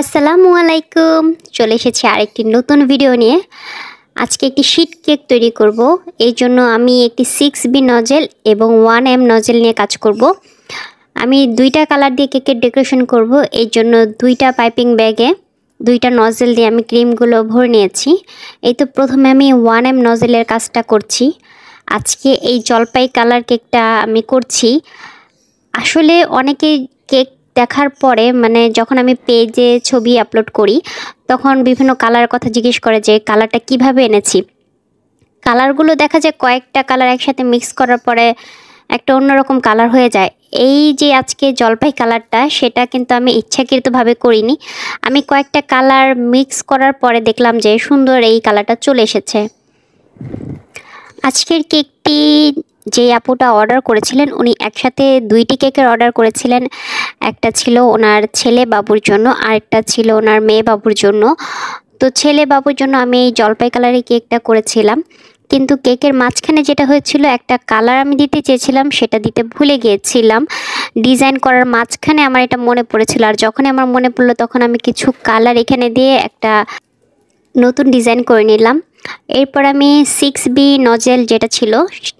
আসসালামু আলাইকুম। চলে এসেছি আরেকটি নতুন ভিডিও নিয়ে। আজকে একটি শীট কেক তৈরি করব। এই জন্য আমি একটি 6B নজেল এবং 1M নজেল নিয়ে কাজ করব। আমি দুইটা কালার দিয়ে কেকের ডেকোরেশন করব। এই জন্য দুইটা পাইপিং ব্যাগে দুইটা নজেল দিয়ে আমি ক্রিমগুলো ভরে নিয়েছি। এই তো প্রথমে আমি 1M নজেলের কাজটা করছি। আজকে এই জলপাই কালার কেকটা আমি করছি। আসলে অনেকে কেক দেখার পরে যখন আমি পেজে ছবি আপলোড করি তখন বিভিন্ন কালারের কথা জিজ্ঞেস করে যে কালারটা কিভাবে এনেছি। কালারগুলো দেখা যায় কয়েকটা কালার একসাথে মিক্স করার পরে একটা অন্যরকম কালার হয়ে যায়। এই যে আজকে জলপাই কালারটা, সেটা কিন্তু আমি ইচ্ছাকৃতভাবে করিনি। আমি কয়েকটা কালার মিক্স করার পরে দেখলাম যে সুন্দর এই কালারটা চলে এসেছে। আজকের কেকটি যে আপুটা অর্ডার করেছিলেন উনি একসাথে দুইটি কেকের অর্ডার করেছিলেন। একটা ছিল ওনার ছেলে বাবুর জন্য, আরেকটা ছিল ওনার মেয়ে বাবুর জন্য। তো ছেলে বাবুর জন্য আমি এই জলপাই কালারের কেকটা করেছিলাম, কিন্তু কেকের মাঝখানে যেটা হয়েছিল একটা কালার আমি দিতে চেয়েছিলাম, সেটা দিতে ভুলে গিয়েছিলাম। ডিজাইন করার মাঝখানে আমার এটা মনে পড়েছিল, আর যখনই আমার মনে পড়লো তখন আমি কিছু কালার এখানে দিয়ে একটা নতুন ডিজাইন করে নিলাম। এরপর আমি 6B নজেল যেটা ছিল,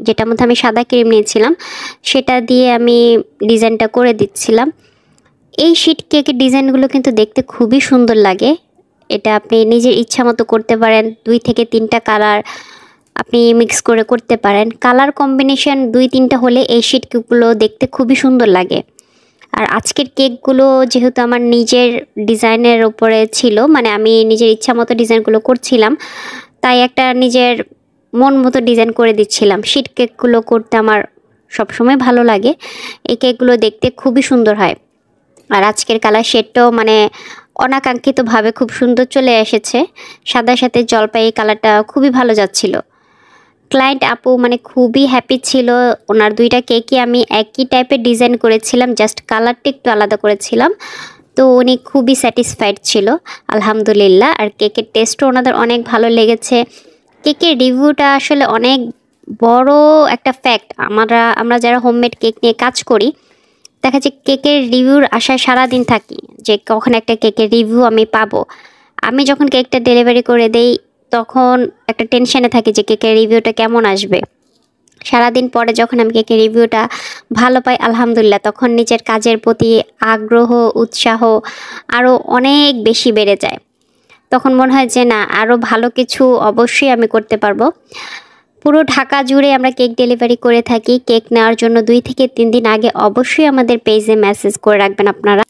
যেটার মধ্যে আমি সাদা ক্রিম নিয়েছিলাম, সেটা দিয়ে আমি ডিজাইনটা করে দিচ্ছিলাম। এই শীট কেকের ডিজাইনগুলো কিন্তু দেখতে খুবই সুন্দর লাগে। এটা আপনি নিজের ইচ্ছা মতো করতে পারেন। 2 থেকে 3টা কালার আপনি মিক্স করে করতে পারেন। কালার কম্বিনেশন 2-3টা হলে এই শীট কেকগুলো দেখতে খুবই সুন্দর লাগে। আর আজকের কেকগুলো যেহেতু আমার নিজের ডিজাইনের উপরে ছিল, আমি নিজের ইচ্ছা মতো ডিজাইনগুলো করছিলাম, তাই একটা নিজের মন মতো ডিজাইন করে দিচ্ছিলাম। শীট কেকগুলো করতে আমার সবসময় ভালো লাগে। এই কেকগুলো দেখতে খুবই সুন্দর হয়। আর আজকের কালার শেডটাও অনাকাঙ্ক্ষিতভাবে খুব সুন্দর চলে এসেছে। সাদার সাথে জলপাই কালারটা খুবই ভালো যাচ্ছিল। ক্লায়েন্ট আপু খুবই হ্যাপি ছিল। ওনার 2টা কেকই আমি একই টাইপের ডিজাইন করেছিলাম, জাস্ট কালারটা একটু আলাদা করেছিলাম। তো উনি খুবই স্যাটিসফাইড ছিল আলহামদুলিল্লাহ। আর কেকের টেস্টও ওনাদের অনেক ভালো লেগেছে। কেকের রিভিউটা আসলে অনেক বড় একটা ফ্যাক্ট। আমরা যারা হোমমেড কেক নিয়ে কাজ করি, দেখা যায় কেকের রিভিউর আশায় সারাদিন থাকি যে কখন একটা কেকের রিভিউ আমি পাবো। আমি যখন কেকটা ডেলিভারি করে দেই তখন একটা টেনশনে থাকি যে কেকের রিভিউটা কেমন আসবে। সারাদিন পরে যখন আমি কেকের রিভিউটা ভালো পাই আলহামদুলিল্লাহ, তখন নিজের কাজের প্রতি আগ্রহ উৎসাহ আরও অনেক বেশি বেড়ে যায়। তখন মনে হয় যে না, আরও ভালো কিছু অবশ্যই আমি করতে পারবো। পুরো ঢাকা জুড়ে আমরা কেক ডেলিভারি করে থাকি। কেক নেওয়ার জন্য 2 থেকে 3 দিন আগে অবশ্যই আমাদের পেজে মেসেজ করে রাখবেন আপনারা।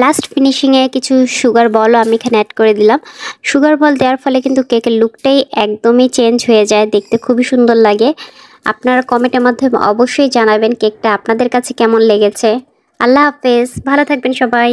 লাস্ট ফিনিশিংয়ে কিছু সুগার বলও আমি এখানে অ্যাড করে দিলাম। সুগার বল দেওয়ার ফলে কিন্তু কেকের লুকটাই একদমই চেঞ্জ হয়ে যায়, দেখতে খুবই সুন্দর লাগে। আপনারা কমেন্টের মাধ্যমে অবশ্যই জানাবেন কেকটা আপনাদের কাছে কেমন লেগেছে। আল্লাহ হাফেজ, ভালো থাকবেন সবাই।